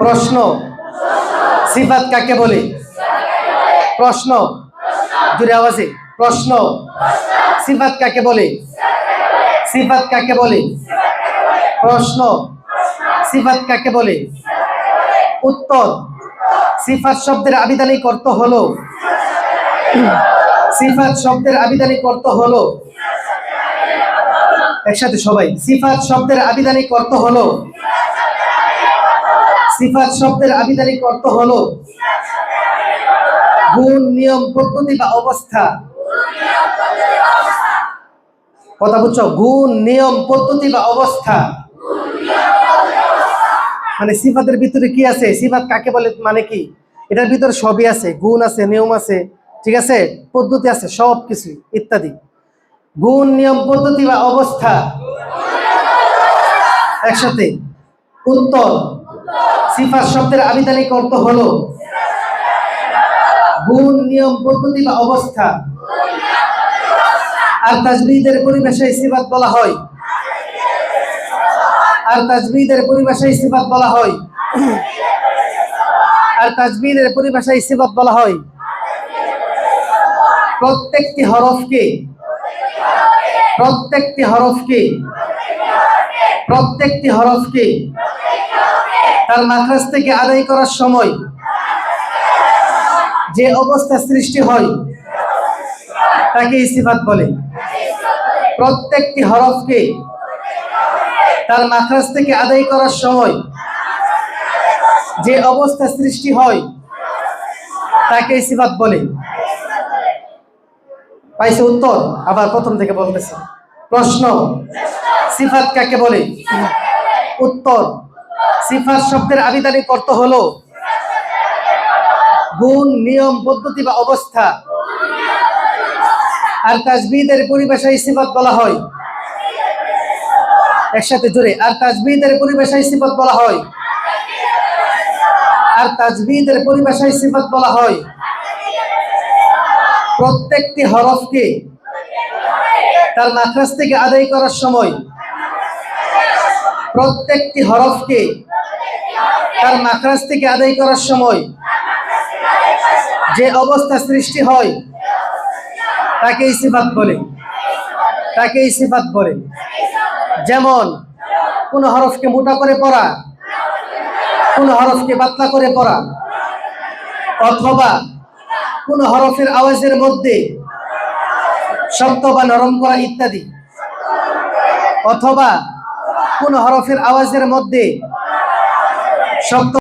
প্রশ্ন সিফাত কাকে বলে? প্রশ্ন জোরে আওয়াজে প্রশ্ন সিফাত কাকে বলে? সিফাত কাকে বলে? প্রশ্ন সিফাত কাকে বলে? উত্তর সিফাত শব্দের আবিধানিক অর্থ হলো সিফাত শব্দের আবিধানিক অর্থ হলো একসাথে সবাই সিফাত শব্দের আবিধানিক অর্থ হলো সিফাত শব্দের আবিধানিক অর্থ হলো গুণ, নিয়ম, পদ্ধতি বা অবস্থা। কথা বুঝছো? গুণ, নিয়ম, পদ্ধতি বা অবস্থা। মানে সিফাতের ভিতরে কি আছে? সিফাত কাকে বলে মানে কি? এটার ভিতরে সবই আছে, গুণ আছে, নিয়ম আছে, ঠিক আছে, পদ্ধতি আছে, সব কিছু ইত্যাদি। গুণ, নিয়ম, পদ্ধতি বা অবস্থা। একসাথে উত্তর সিফাত শব্দের আবিধানিক অর্থ হলো গুণ, নিয়ম, পদ্ধতি বা অবস্থা। আর তাজবিদের পরিভাষায় সিফাত বলা হয় আর তাজবিদের পরিভাষায় সিফাত বলা হয় আর তাজবিদের পরিভাষায় সিফাত বলা হয় প্রত্যেকটি হরফকে প্রত্যেকটি হরফকে প্রত্যেকটি হরফকে তার মাখরাজ থেকে আদায় করার সময় যে অবস্থা সৃষ্টি হয় তাকে সিফাত বলে। প্রত্যেকটি হরফকে তার মাখরাজ থেকে আদায় করার সময় যে অবস্থা সৃষ্টি হয় তাকে সিফাত বলে। পাইছে উত্তর? আবার প্রথম থেকে বলতেছে। প্রশ্ন সিফাত কাকে বলে? উত্তর সিফাত শব্দের আবিধানিক অর্থ হলো গুণ, নিয়ম, পদ্ধতি বা অবস্থা। আর তাজবিদের পরিভাষায় সিফাত বলা হয় একসাথে জোরে আর তাজবিদের পরিভাষায় সিফাত বলা হয় আর তাজবিদের পরিভাষায় সিফাত বলা হয় প্রত্যেকটি হরফকে তার মাখরাজ থেকে আদায় করার সময় প্রত্যেকটি হরফকে তার মাখরাজ থেকে আদায় করার সময় যে অবস্থা সৃষ্টি হয় তাকে সিফাত বলে তাকে সিফাত বলে। যেমন কোন হরফকে মোটা করে পড়া, কোন হরফকে পাতলা করে পড়া, অথবা কোন হরফের আওয়াজের মধ্যে শক্ত বা নরম করা ইত্যাদি, অথবা কোন হরফের আওয়াজের মধ্যে শক্ত